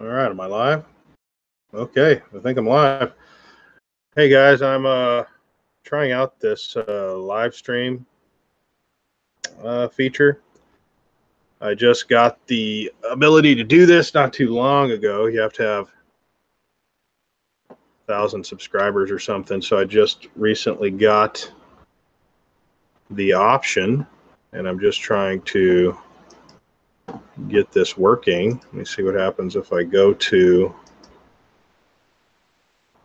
All right, am I live? Okay, I think I'm live. Hey guys, I'm trying out this live stream feature. I just got the ability to do this not too long ago. You have to have 1,000 subscribers or something. So I just recently got the option, and I'm just trying to get this working. Let me see what happens if I go to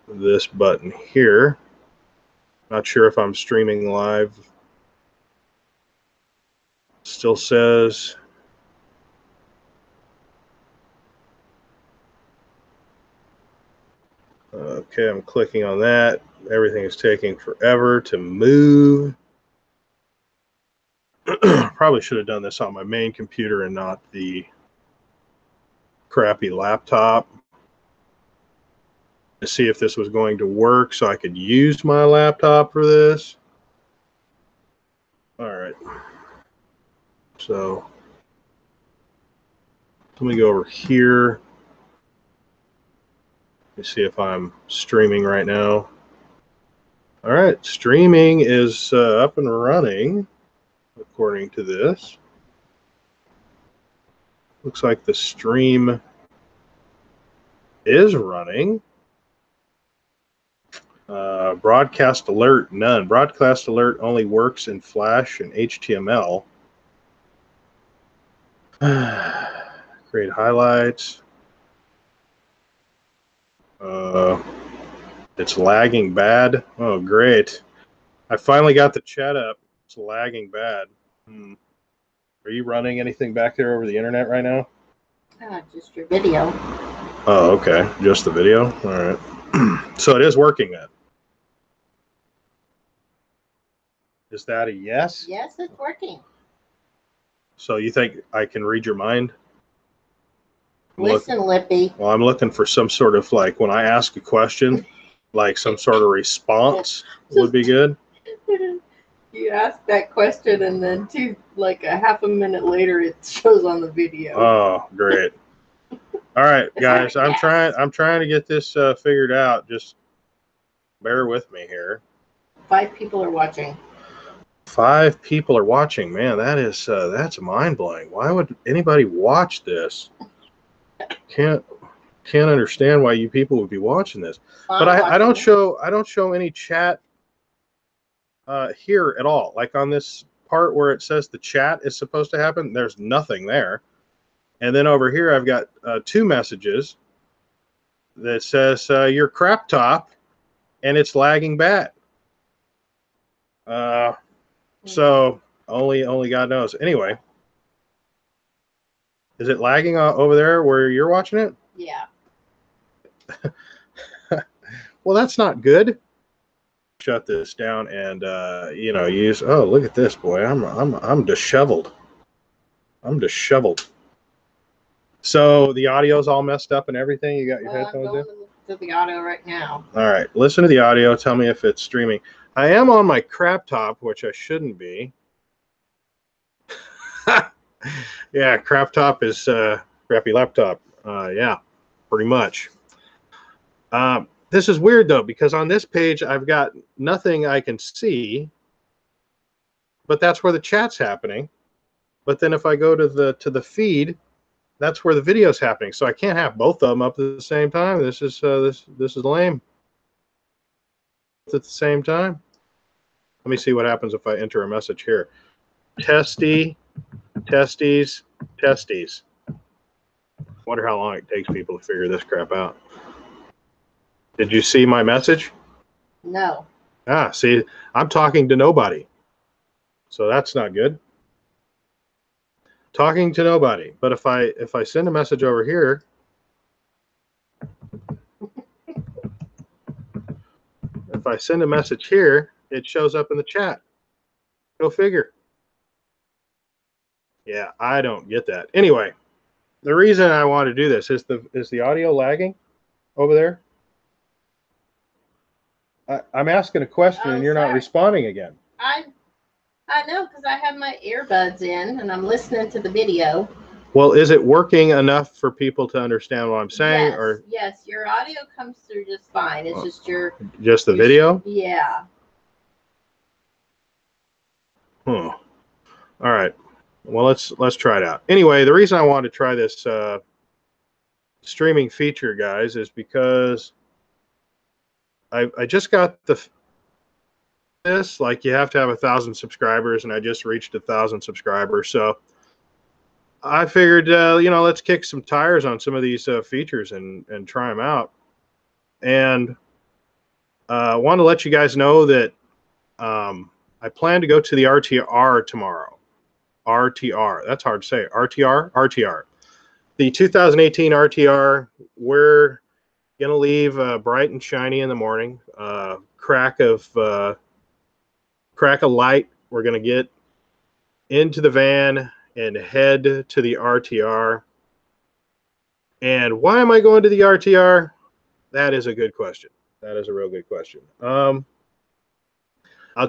this button here. Not sure if I'm streaming live. Still says okay, I'm clicking on that. Everything is taking forever to move. Probably should have done this on my main computer and not the crappy laptop to see if this was going to work so I could use my laptop for this. All right. So let me go over here. Let me see if I'm streaming right now. All right, streaming is up and running according to this. Looks like the stream is running. Broadcast alert, none. Broadcast alert only works in Flash and HTML. Create highlights. It's lagging bad. Oh, great. I finally got the chat up. It's lagging bad. Are you running anything back there over the internet right now? Just your video. Oh, okay. Just the video? All right. So it is working then. Is that a yes? Yes, it's working. So you think I can read your mind? Listen, Lippy. Well, I'm looking for some sort of, like, when I ask a question, like some sort of response would be good. You ask that question, and then like a half a minute later, it shows on the video. Oh, great! All right, guys, I'm trying to get this figured out. Just bear with me here. 5 people are watching. 5 people are watching. Man, that is that's mind blowing. Why would anybody watch this? Can't understand why you people would be watching this. But I don't show any chat here at all. Like on this part where it says the chat is supposed to happen, there's nothing there. And then over here I've got 2 messages that says your crap top and it's lagging bad. So only God knows. Anyway, is it lagging over there where you're watching it? Yeah. Well, that's not good. Shut this down and use. Oh, look at this, boy. I'm disheveled. I'm disheveled. So the audio's all messed up and everything. You got your headphones in? I'm going to the audio right now. All right, listen to the audio. Tell me if it's streaming. I am on my crap top, which I shouldn't be. Yeah, crap top is crappy laptop. Yeah, pretty much. This is weird though, because on this page I've got nothing I can see, but that's where the chat's happening. But then if I go to the feed, that's where the video's happening. So I can't have both of them up at the same time. This is this is lame. At the same time. Let me see what happens if I enter a message here. Testy, testes, testes. Wonder how long it takes people to figure this crap out. Did you see my message? No. Ah, see, I'm talking to nobody. So that's not good. Talking to nobody. But if I send a message over here, if I send a message here, it shows up in the chat. Go figure. Yeah, I don't get that. Anyway, the reason I want to do this is the audio lagging over there? I'm asking a question and you're not responding again. I know, because I have my earbuds in and I'm listening to the video. Well, is it working enough for people to understand what I'm saying, Yes, or yes, your audio comes through just fine. It's just just the video? Yeah. All right. Well, let's try it out. Anyway, the reason I wanted to try this streaming feature, guys, is because I just got this, like, you have to have 1,000 subscribers, and I just reached 1,000 subscribers. So I figured, let's kick some tires on some of these features and try them out. And I want to let you guys know that I plan to go to the RTR tomorrow. RTR. That's hard to say. RTR? RTR. The 2018 RTR. We're going to leave bright and shiny in the morning. Crack of light. We're going to get into the van and head to the RTR. And why am I going to the RTR? That is a good question. That is a real good question. I'll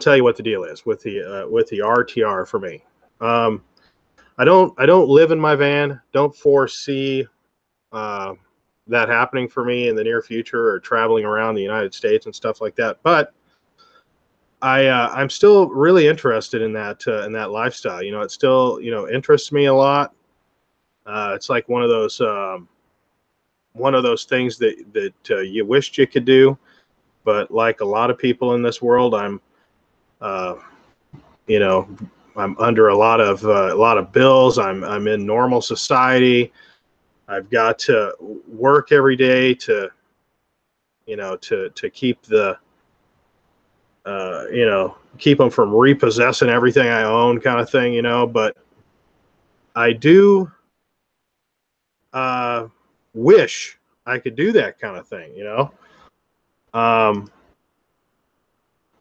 tell you what the deal is with the RTR for me. I don't live in my van. Don't foresee that happening for me in the near future, or traveling around the United States and stuff like that. But I'm still really interested in that lifestyle. It still interests me a lot. It's like one of those things that you wished you could do, but like a lot of people in this world, I'm I'm under a lot of bills. I'm in normal society. I've got to work every day to keep the keep them from repossessing everything I own, kind of thing. But I do wish I could do that kind of thing. All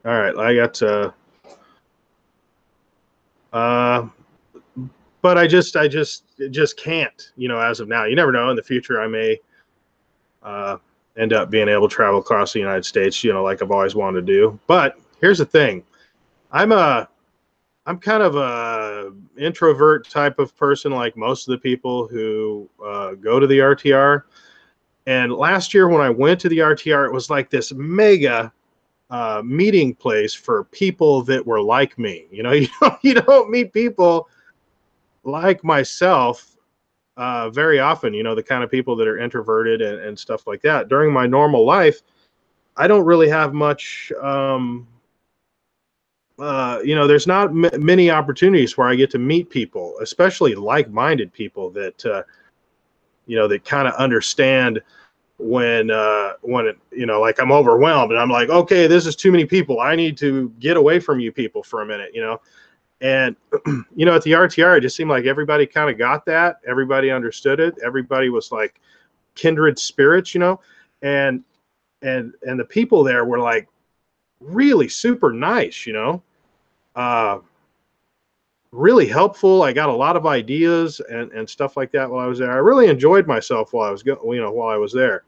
right, I got but I just can't, as of now. You never know. In the future, I may end up being able to travel across the United States, like I've always wanted to do. But here's the thing. I'm kind of a introvert type of person, like most of the people who go to the RTR. And last year when I went to the RTR, it was like this mega meeting place for people that were like me. You don't meet people like myself very often, the kind of people that are introverted and stuff like that. During my normal life, I don't really have much, there's not many opportunities where I get to meet people, especially like-minded people that, that kind of understand when like I'm overwhelmed and I'm like, okay, this is too many people. I need to get away from you people for a minute, And, at the RTR, it just seemed like everybody kind of got that. Everybody understood it. Everybody was like kindred spirits, and the people there were like really super nice, really helpful. I got a lot of ideas and stuff like that while I was there. I really enjoyed myself while I was there.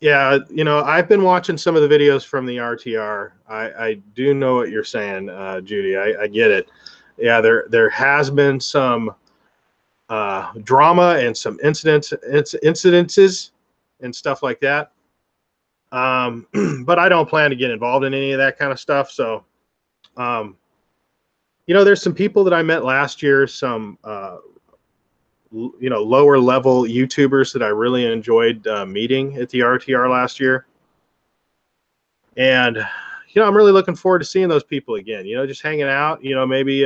Yeah, I've been watching some of the videos from the RTR. I do know what you're saying, Judy. I get it. Yeah, there has been some drama and some incidences and stuff like that. But I don't plan to get involved in any of that kind of stuff. So, there's some people that I met last year, some lower level YouTubers that I really enjoyed meeting at the RTR last year. And, I'm really looking forward to seeing those people again, just hanging out, maybe,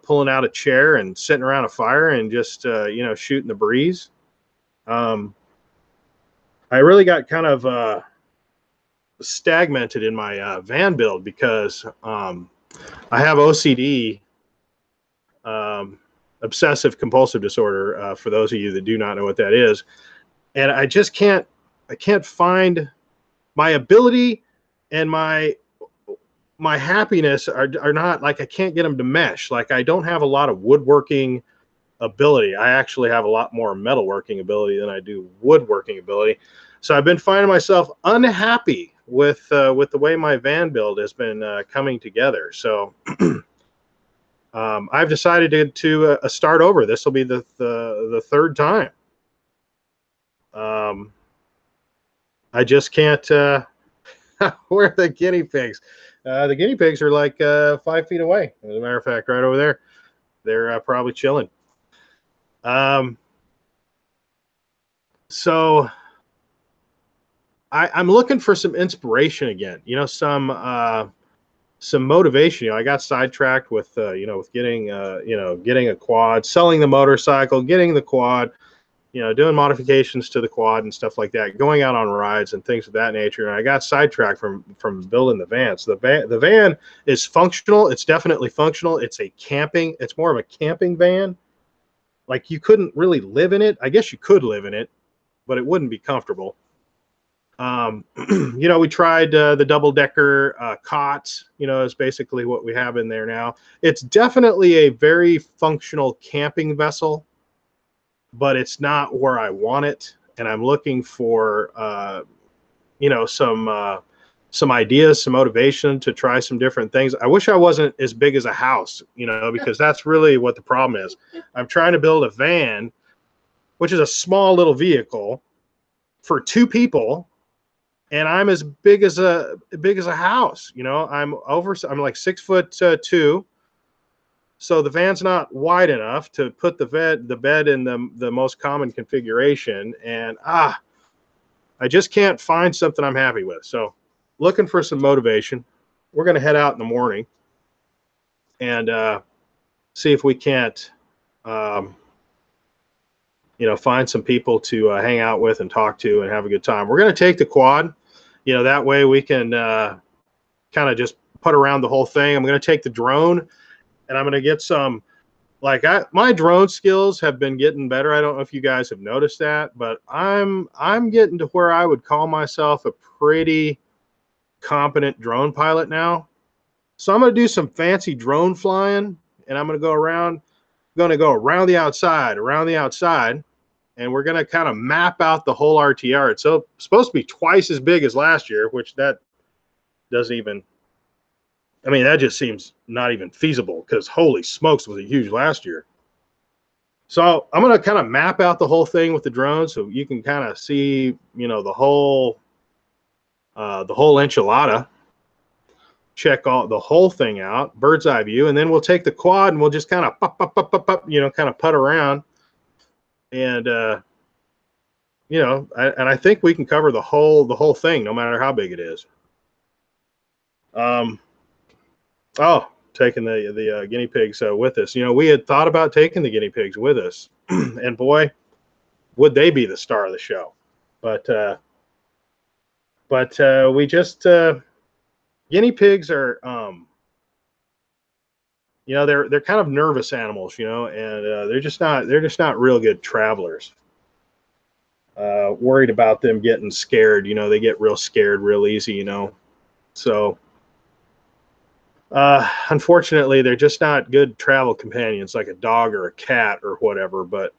pulling out a chair and sitting around a fire and just, shooting the breeze. I really got kind of stagnated in my van build because I have OCD, obsessive compulsive disorder, for those of you that do not know what that is. And I just can't find my ability and my happiness are not, like, I can't get them to mesh. Like, I don't have a lot of woodworking ability. I actually have a lot more metalworking ability than I do woodworking ability. So I've been finding myself unhappy with the way my van build has been coming together. So I've decided to start over. This will be the third time. I just can't. Where are the guinea pigs? The guinea pigs are like 5 feet away. As a matter of fact, right over there. They're probably chilling. So I'm looking for some inspiration again. You know, some motivation. You know, I got sidetracked with you know, with getting getting a quad, selling the motorcycle, getting the quad, you know, doing modifications to the quad and stuff like that, going out on rides and things of that nature. And I got sidetracked from building the van. So the van is functional. It's definitely functional. It's more of a camping van. Like, you couldn't really live in it. I guess you could live in it, but it wouldn't be comfortable. You know, we tried the double decker cots, you know, is basically what we have in there now. It's definitely a very functional camping vessel, but it's not where I want it. And I'm looking for, you know, some ideas, some motivation to try some different things. I wish I wasn't as big as a house, you know, because that's really what the problem is. I'm trying to build a van, which is a small little vehicle for 2 people. And I'm as big as a house, you know. I'm like 6'2", so the van's not wide enough to put the bed in the most common configuration, and I just can't find something I'm happy with. So, looking for some motivation. We're gonna head out in the morning and see if we can't, you know, find some people to hang out with and talk to and have a good time. We're gonna take the quad. You know, that way we can kind of just put around the whole thing. I'm going to take the drone, and I'm going to get some, like, my drone skills have been getting better. I don't know if you guys have noticed that, but I'm getting to where I would call myself a pretty competent drone pilot now. So I'm going to do some fancy drone flying, and I'm going to go around the outside, and we're going to kind of map out the whole RTR. It's supposed to be twice as big as last year, which that doesn't even, I mean, that just seems not even feasible, because holy smokes, was it huge last year. So I'm going to kind of map out the whole thing with the drone so you can kind of see, you know, the whole enchilada. Check the whole thing out, bird's eye view, and then we'll take the quad and we'll just kind of you know, kind of putt around. And you know, I think we can cover the whole thing, no matter how big it is. Oh, taking the guinea pigs with us. You know, we had thought about taking the guinea pigs with us, and boy, would they be the star of the show. But we just guinea pigs are, you know, they're kind of nervous animals, you know, and they're just not real good travelers. Worried about them getting scared. You know, they get real scared real easy, you know. So unfortunately, they're just not good travel companions like a dog or a cat or whatever. But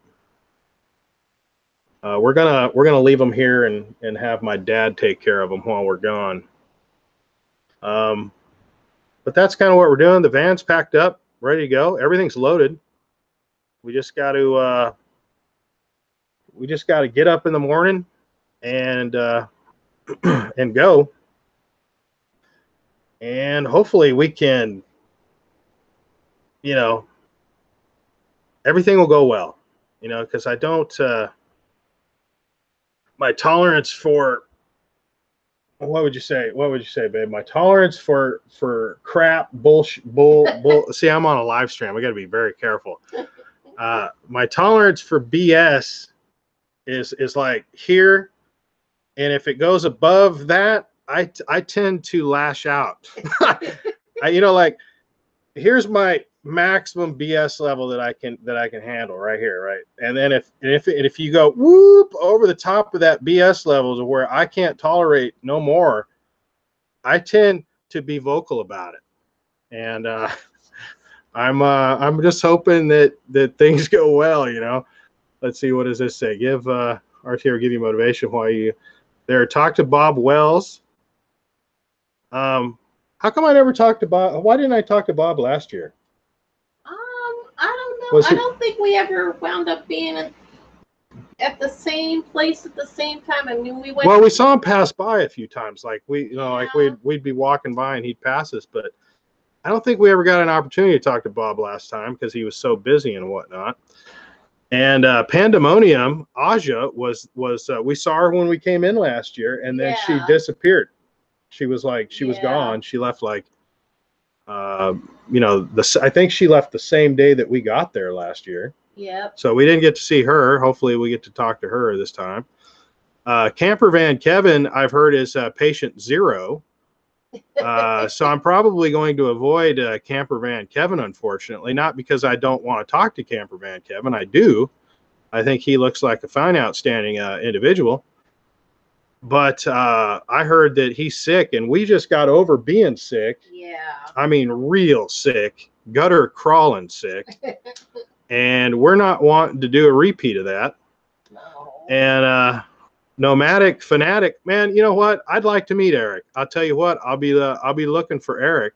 we're gonna leave them here and have my dad take care of them while we're gone. But that's kind of what we're doing. The van's packed up, ready to go. Everything's loaded. We just got to get up in the morning and and go. And hopefully we can, you know, everything will go well, you know, because I don't, my tolerance for, what would you say, babe? My tolerance for crap, bull. See, I'm on a live stream. I got to be very careful. My tolerance for BS is like here, and if it goes above that, I tend to lash out. You know, like, here's my maximum BS level that I can handle right here, right? And then if you go whoop over the top of that BS level to where I can't tolerate no more, I tend to be vocal about it. And I'm just hoping that things go well, you know. Let's see, what does this say? Give RTR give you motivation while you there. Talk to Bob Wells. How come I never talked to Bob? Why didn't I talk to Bob last year? Was I he? don't think we ever wound up being at the same place at the same time. I mean, we went. Well, we saw him pass by a few times. Like like Yeah. we'd be walking by and he'd pass us, but I don't think we ever got an opportunity to talk to Bob last time because he was so busy and whatnot. And Pandemonium, Aja was we saw her when we came in last year, and then she Yeah. disappeared. She was she was Yeah. gone. She left like I think she left the same day that we got there last year. Yep. So we didn't get to see her. Hopefully we get to talk to her this time. Camper Van Kevin, I've heard, is patient 0. So I'm probably going to avoid Camper Van Kevin, unfortunately, not because I don't want to talk to Camper Van Kevin. I do. I think he looks like a fine, outstanding individual. But I heard that he's sick, and we just got over being sick. Yeah. I mean, real sick, gutter crawling sick. And we're not wanting to do a repeat of that. No. And Nomadic Fanatic, man, you know what? I'd like to meet Eric. I'll tell you what, I'll be looking for Eric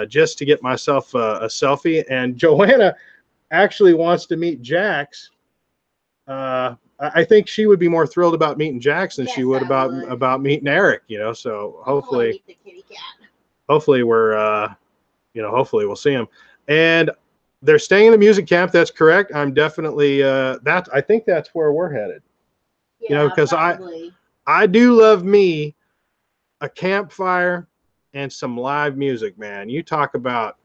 just to get myself a selfie. And Joanna actually wants to meet Jax. I think she would be more thrilled about meeting Jax than she would about meeting Eric, so hopefully meet the kitty cat. hopefully we're hopefully we'll see him. And they're staying in the music camp. That's correct. I'm definitely I think that's where we're headed. Yeah, Because probably. I do love me a campfire and some live music, man. You talk about,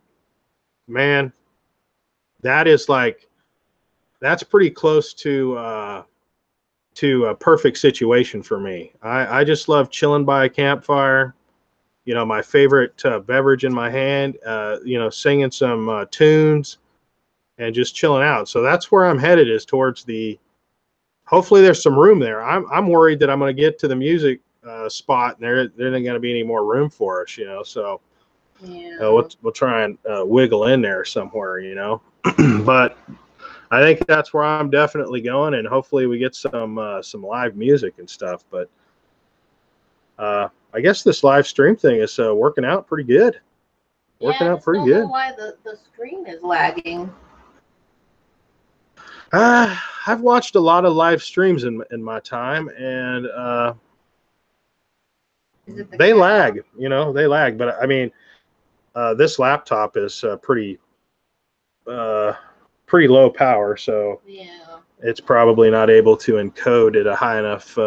man, that's pretty close to a perfect situation for me. I just love chilling by a campfire, my favorite beverage in my hand, singing some tunes and just chilling out. So that's where I'm headed, is towards hopefully there's some room there. I'm worried that I'm going to get to the music spot and there isn't going to be any more room for us, so yeah. We'll try and wiggle in there somewhere, but I think that's where I'm definitely going, and hopefully we get some live music and stuff. But I guess this live stream thing is working out pretty good. Working out pretty good. Know why the screen is lagging? I've watched a lot of live streams in my time, and they lag. They lag. But I mean, this laptop is pretty low power, so yeah, it's probably not able to encode at a high enough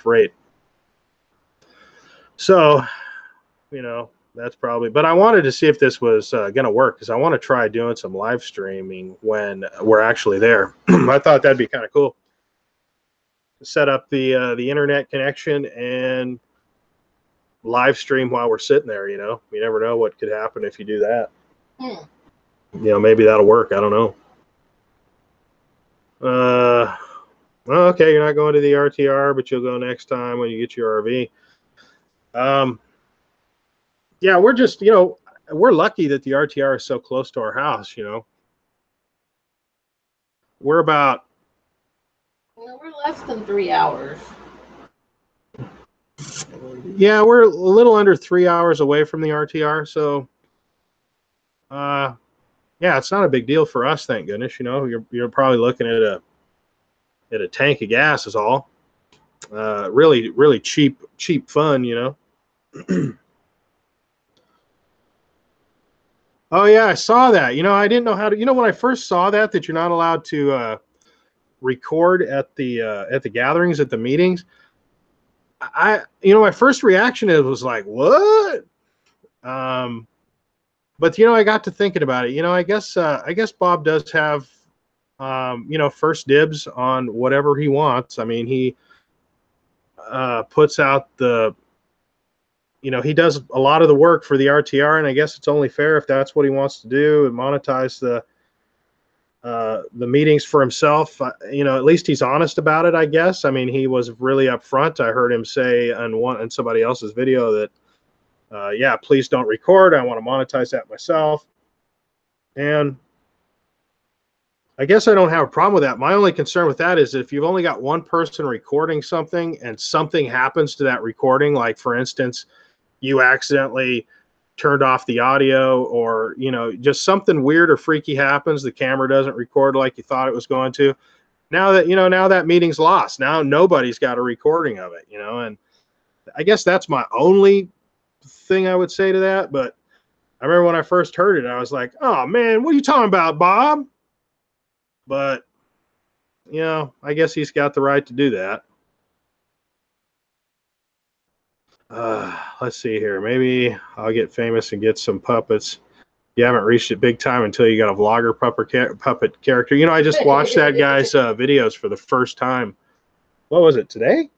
rate. So, that's probably. But I wanted to see if this was going to work, because I want to try doing some live streaming when we're actually there. I thought that'd be kind of cool. Set up the internet connection and live stream while we're sitting there. You never know what could happen if you do that. Maybe that'll work. I don't know. Okay, you're not going to the RTR, but you'll go next time when you get your RV. Yeah, we're just, we're lucky that the RTR is so close to our house, We're about... we're less than 3 hours. Yeah, we're a little under 3 hours away from the RTR, so... yeah, it's not a big deal for us, thank goodness. You're probably looking at a tank of gas is all. Really, really cheap fun, Oh yeah, I saw that. I didn't know how to. When I first saw that you're not allowed to record at the gatherings, at the meetings. My first reaction was like, what? But I got to thinking about it. I guess Bob does have first dibs on whatever he wants. I mean, he puts out he does a lot of the work for the RTR, and I guess it's only fair if that's what he wants to do and monetize the meetings for himself. At least he's honest about it, I guess. I mean, he was really upfront. I heard him say on somebody else's video that, yeah, please don't record. I want to monetize that myself. And I guess I don't have a problem with that. My only concern with that is if you've only got one person recording something and something happens to that recording, like for instance, you accidentally turned off the audio, or, you know, just something weird or freaky happens. The camera doesn't record like you thought it was going to. Now that, you know, now that meeting's lost. Now nobody's got a recording of it, you know, and I guess that's my only thing I would say to that. But I remember when I first heard it, I was like, oh man, what are you talking about, Bob? But, you know, I guess he's got the right to do that. Let's see here. Maybe I'll get famous and get some puppets. You haven't reached it big time until you got a vlogger puppet character. You know, I just watched that guy's videos for the first time. What was it, today?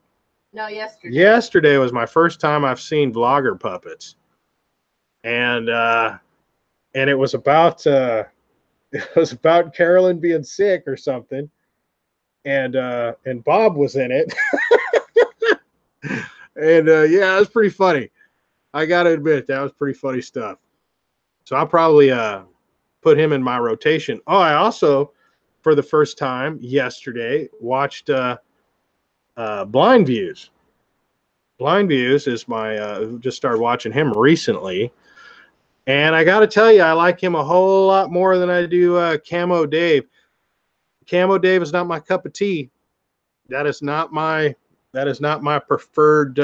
No, yesterday. Yesterday was my first time I've seen vlogger puppets. And it was about Carolyn being sick or something. And Bob was in it. And yeah, it was pretty funny. I got to admit, that was pretty funny stuff. So I'll probably put him in my rotation. Oh, I also, for the first time yesterday, watched Blind Views. Blind Views is my, just started watching him recently. And I got to tell you, I like him a whole lot more than I do Camo Dave. Camo Dave is not my cup of tea. That is not my preferred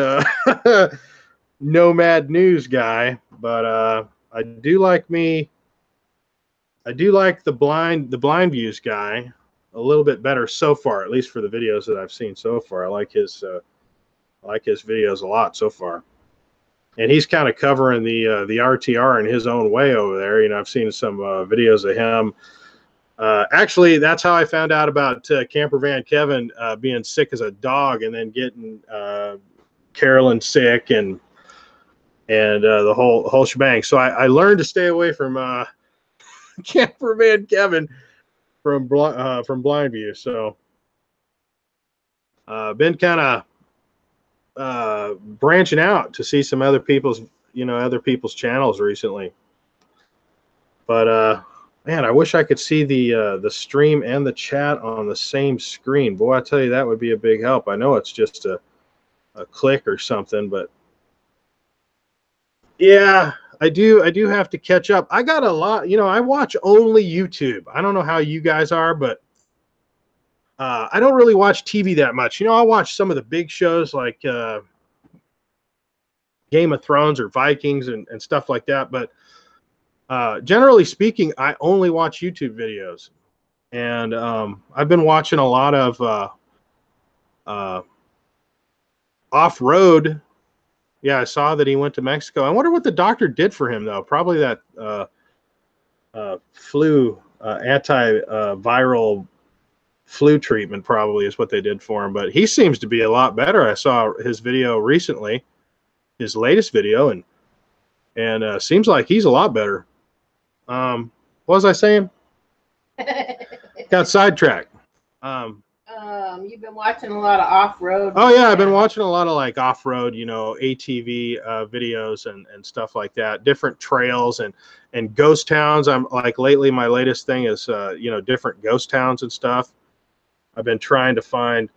Nomad News guy. But I do like the Blind Views guy a little bit better so far, at least for the videos that I've seen so far. I like his videos a lot so far. And he's kind of covering the RTR in his own way over there. You know, I've seen some videos of him. Actually, that's how I found out about Camper Van Kevin being sick as a dog, and then getting Carolyn sick, and the whole shebang. So I learned to stay away from Camper Van Kevin from Blind View. So been kind of branching out to see some other people's channels recently. But man, I wish I could see the stream and the chat on the same screen. Boy, I tell you, that would be a big help. I know it's just a click or something, but yeah, I do have to catch up. I got a lot, you know, I watch only YouTube. I don't know how you guys are, but I don't really watch TV that much. You know, I watch some of the big shows like Game of Thrones or Vikings and stuff like that. But generally speaking, I only watch YouTube videos. And I've been watching a lot of off-road. Yeah, I saw that he went to Mexico. I wonder what the doctor did for him, though. Probably that antiviral flu treatment probably is what they did for him. But he seems to be a lot better. I saw his video recently, his latest video, and seems like he's a lot better. What was I saying? Got sidetracked. You've been watching a lot of off-road. Oh yeah, I've been watching a lot of like off-road, you know, ATV videos and stuff like that. Different trails and ghost towns. I'm like, lately my latest thing is you know, different ghost towns and stuff. I've been trying to find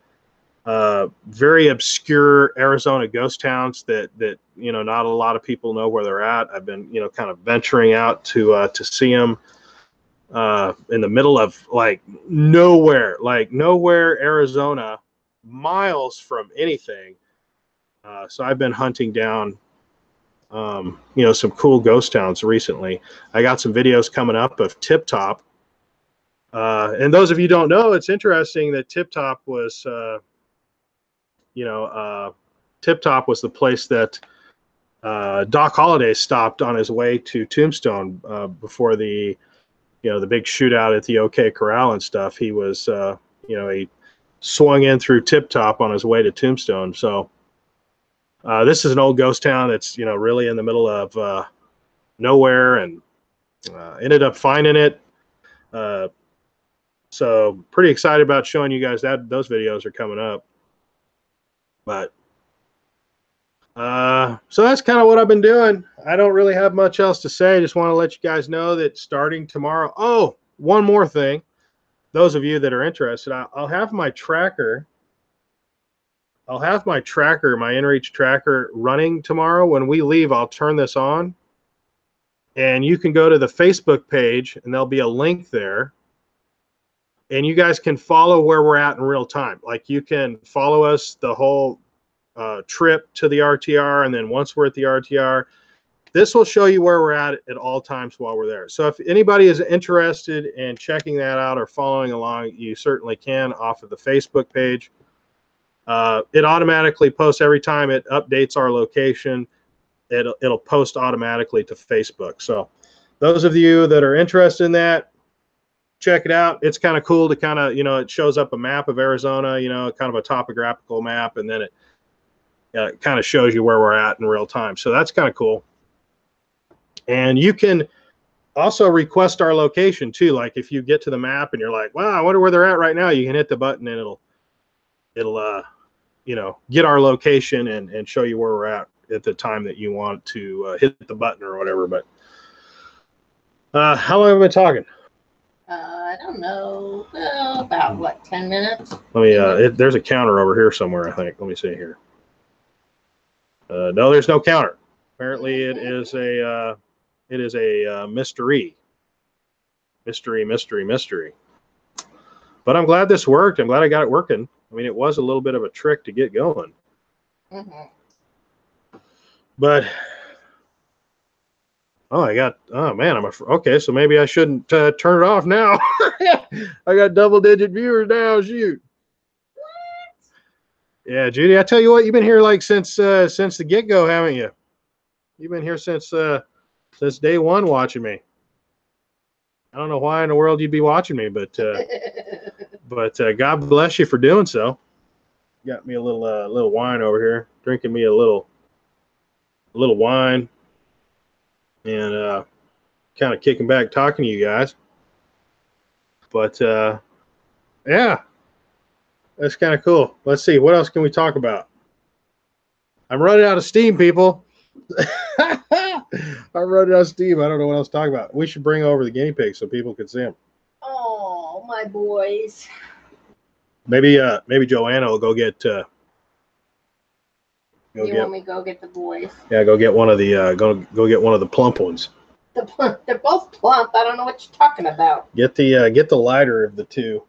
very obscure Arizona ghost towns that you know, not a lot of people know where they're at. I've been, you know, kind of venturing out to see them in the middle of like nowhere, Arizona, miles from anything. So I've been hunting down you know, some cool ghost towns recently. I got some videos coming up of Tip Top. And those of you who don't know, it's interesting that Tip Top was Tip Top was the place that Doc Holliday stopped on his way to Tombstone before the big shootout at the OK Corral and stuff. He was he swung in through Tip Top on his way to Tombstone. So this is an old ghost town that's, you know, really in the middle of nowhere, and ended up finding it. So pretty excited about showing you guys that. Those videos are coming up. But so that's kind of what I've been doing. I don't really have much else to say. I just want to let you guys know that starting tomorrow. Oh, one more thing. Those of you that are interested, I'll have my tracker. I'll have my tracker, my InReach tracker, running tomorrow. When we leave, I'll turn this on, and you can go to the Facebook page, and there'll be a link there. And you guys can follow where we're at in real time. Like you can follow us the whole trip to the RTR, and then once we're at the RTR, this will show you where we're at all times while we're there. So if anybody is interested in checking that out or following along, you certainly can off of the Facebook page. It automatically posts every time it updates our location. It'll post automatically to Facebook. So those of you that are interested in that, check it out. It's kind of cool to kind of, it shows up a map of Arizona, kind of a topographical map, and then it kind of shows you where we're at in real time. So that's kind of cool. And you can also request our location too. Like if you get to the map and you're like, wow, I wonder where they're at right now, you can hit the button and it'll get our location and show you where we're at the time that you want to hit the button or whatever. But how long have we been talking? I don't know. About what, 10 minutes? Let me. There's a counter over here somewhere, I think. Let me see here. No, there's no counter. Apparently, it is a mystery. Mystery. But I'm glad this worked. I'm glad I got it working. I mean, it was a little bit of a trick to get going. But oh man, okay, so maybe I shouldn't turn it off now. I got double-digit viewers now. Shoot. What? Yeah, Judy, I tell you what, you've been here like since the get-go, haven't you? You've been here since day one watching me. I don't know why in the world you'd be watching me, but God bless you for doing so. Got me a little wine over here, drinking me a little wine, and kind of kicking back talking to you guys. But yeah, that's kind of cool. Let's see, what else can we talk about? I'm running out of steam, people. I'm running out of steam. I don't know what else to talk about. We should bring over the guinea pigs so people can see them. Oh, my boys. Maybe Joanna will go get. You want me to go get the boys? Yeah, go get one of the go get one of the plump ones. They're both plump. I don't know what you're talking about. Get the lighter of the two.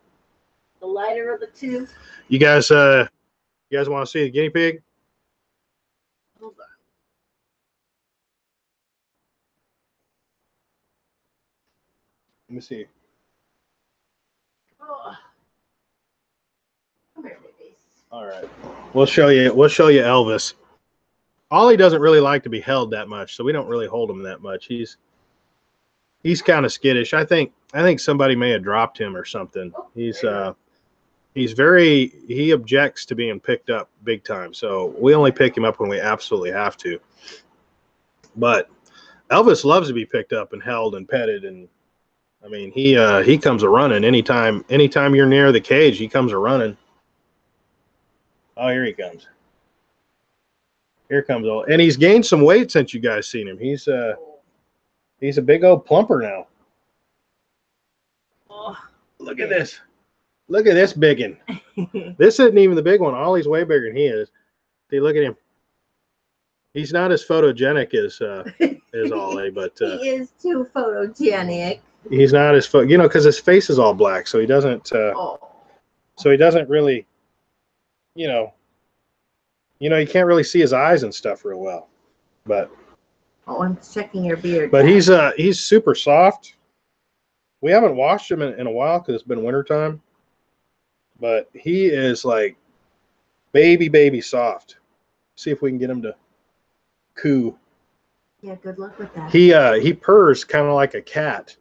The lighter of the two. You guys want to see the guinea pig? Hold on. Let me see. Oh. Come here, babies. All right. We'll show you Elvis. Ollie doesn't really like to be held that much, so we don't really hold him that much. He's kind of skittish. I think somebody may have dropped him or something. Oh, he objects to being picked up big time. So we only pick him up when we absolutely have to. But Elvis loves to be picked up and held and petted, and I mean he comes a running anytime you're near the cage. He comes a running. Oh, here he comes. Here comes old, and he's gained some weight since you guys seen him. He's a big old plumper now. Oh, look at this. Look at this biggin. This isn't even the big one. Ollie's way bigger than he is. See, look at him. He's not as photogenic as Ollie, but he is too photogenic. He's not as because his face is all black, so he doesn't. So he doesn't really, you can't really see his eyes and stuff real well. But I'm checking your beard. But he's super soft. We haven't washed him in a while because it's been wintertime. But he is like baby soft. See if we can get him to coo. Yeah, good luck with that. He purrs kind of like a cat.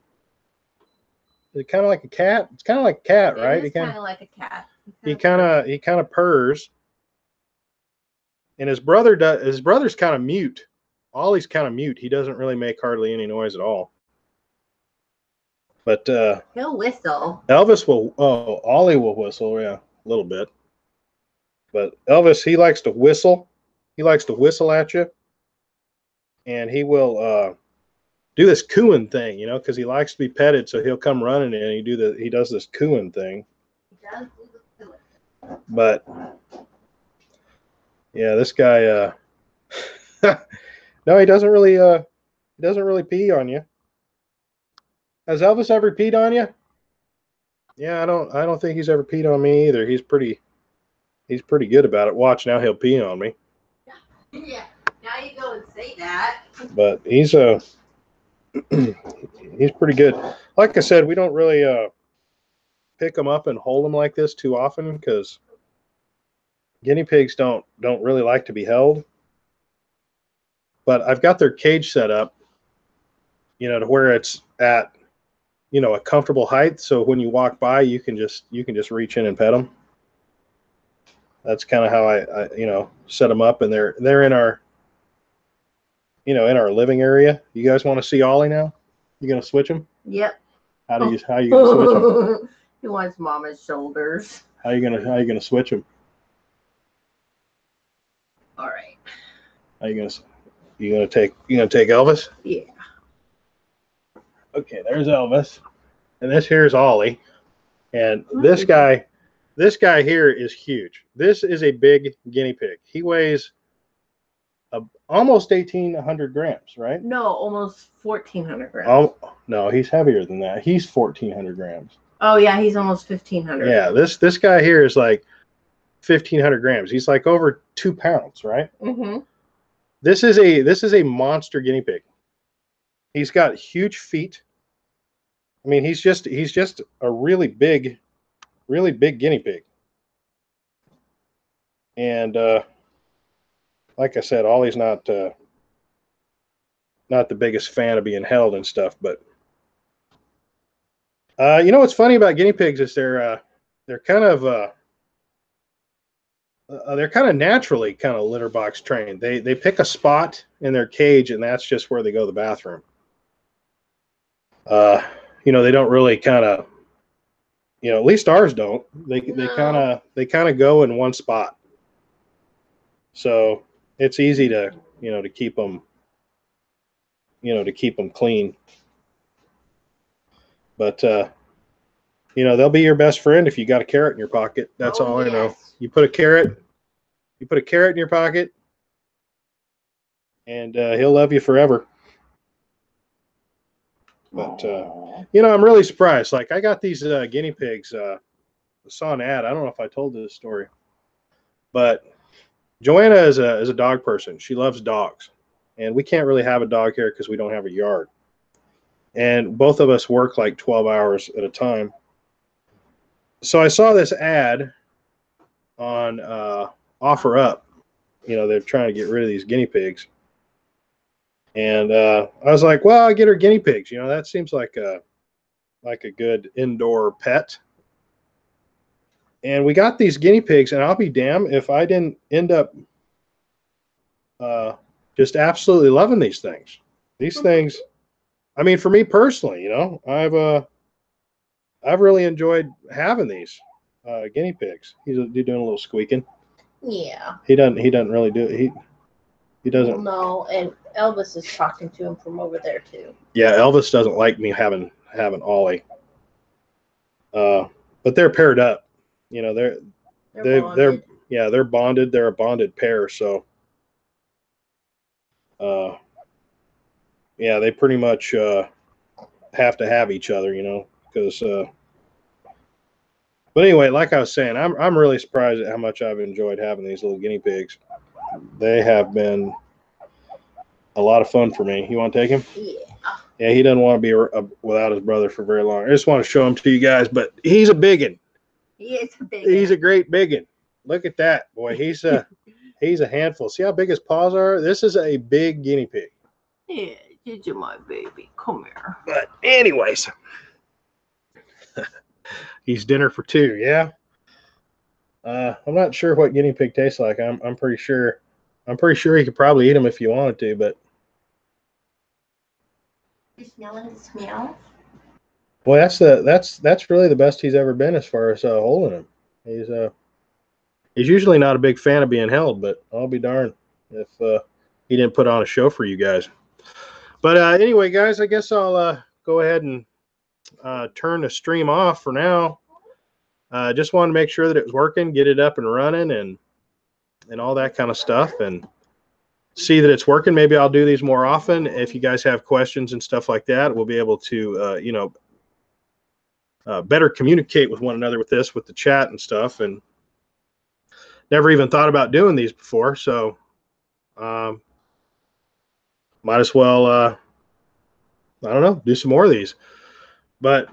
Is it kind of like a cat? It's kind of like a cat, right? It's kind of like a cat. He kind of purrs. And his brother's kind of mute. Ollie's kind of mute. He doesn't really make hardly any noise at all. But he'll whistle. Ollie will whistle, yeah, a little bit. But Elvis, he likes to whistle. He likes to whistle at you. And he will do this cooing thing, because he likes to be petted, so he'll come running in and he does this cooing thing. He does do the cooing. But yeah, this guy no, he doesn't really He doesn't really pee on you. Has Elvis ever peed on you? Yeah, I don't think he's ever peed on me either. He's pretty good about it. Watch, now he'll pee on me. Yeah. Now you go and say that. But he's he's pretty good. Like I said, we don't really pick them up and hold them like this too often because guinea pigs don't really like to be held. But I've got their cage set up, to where it's at, a comfortable height. So when you walk by, you can just reach in and pet them. That's kind of how I set them up, and they're in our, in our living area. You guys want to see Ollie now? You gonna switch him? Yep. How you gonna switch him? He wants Mama's shoulders. How you gonna switch him? All right. How you gonna take Elvis? Yeah. Okay, there's Elvis, and this here's Ollie, and this guy here is huge. This is a big guinea pig. He weighs almost 1,800 grams, right? No, almost 1,400 grams. Oh no, he's heavier than that. He's 1,400 grams. Oh yeah, he's almost 1,500. Yeah, this guy here is like 1,500 grams. He's like over 2 pounds, right? Mm-hmm. This is a monster guinea pig. He's got huge feet. I mean, he's just a really big guinea pig. And like I said, Ollie's not the biggest fan of being held and stuff, but what's funny about guinea pigs is they're kind of naturally kind of litter box trained. They pick a spot in their cage, and that's just where they go to the bathroom. They don't really kind of, at least ours don't. They kind of go in one spot. So it's easy to keep them clean. But they'll be your best friend if you got a carrot in your pocket. That's all I know. You put a carrot in your pocket, and he'll love you forever. But I'm really surprised. Like, I got these guinea pigs. I saw an ad. I don't know if I told this story, but Joanna is a dog person. She loves dogs, and we can't really have a dog here because we don't have a yard. And both of us work like 12 hours at a time. So I saw this ad on OfferUp. They're trying to get rid of these guinea pigs. And I was like, well, I'll get her guinea pigs. That seems like a good indoor pet. And we got these guinea pigs, and I'll be damned if I didn't end up just absolutely loving these things. These things, I mean, for me personally, I've really enjoyed having these guinea pigs. He's doing a little squeaking. Yeah. He doesn't really do it. He doesn't. No, and Elvis is talking to him from over there too. Yeah, Elvis doesn't like me having Ollie. But they're paired up. They're bonded. They're bonded. They're a bonded pair. So, they pretty much have to have each other. Because. But anyway, like I was saying, I'm really surprised at how much I've enjoyed having these little guinea pigs. They have been a lot of fun for me. You want to take him? Yeah. Yeah, he doesn't want to be without his brother for very long. I just want to show him to you guys, but he's a biggin. He is a biggin. He's a great biggin. Look at that, boy. He's a handful. See how big his paws are? This is a big guinea pig. Yeah, you're my baby. Come here. But anyways, he's dinner for two. Yeah. I'm not sure what guinea pig tastes like. I'm pretty sure he could probably eat them if you wanted to, but. You smelling his smell? Well, that's really the best he's ever been as far as holding him. He's usually not a big fan of being held, but I'll be darned if he didn't put on a show for you guys. But anyway, guys, I guess I'll go ahead and turn the stream off for now. Just wanted to make sure that it was working, get it up and running, and all that kind of stuff. And see that it's working. Maybe I'll do these more often. If you guys have questions and stuff like that, we'll be able to, you know, better communicate with one another with this, with the chat and stuff. And never even thought about doing these before, so might as well, I don't know, do some more of these. But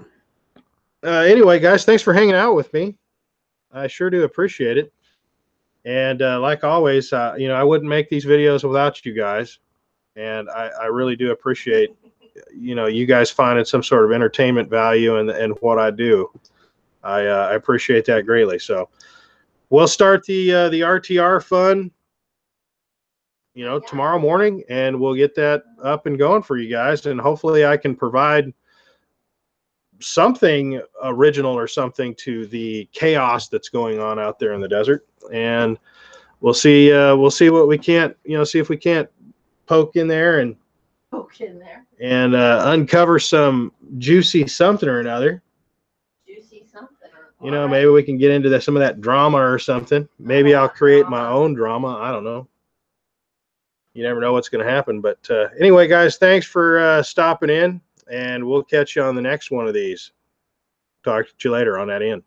anyway, guys, thanks for hanging out with me. I sure do appreciate it. And like always, you know, I wouldn't make these videos without you guys. And I really do appreciate, you know, you guys finding some sort of entertainment value in what I do. I appreciate that greatly. So we'll start the RTR fun, you know, tomorrow morning, and we'll get that up and going for you guys. And hopefully I can provide something original or something to the chaos that's going on out there in the desert. And we'll see what we can't, you know, see if we can't poke in there and uncover some juicy something or another. You know, maybe we can get into some of that drama or something. Maybe I'll create my own drama. I don't know. You never know what's going to happen. But anyway, guys, thanks for stopping in, and we'll catch you on the next one of these. Talk to you later on that end.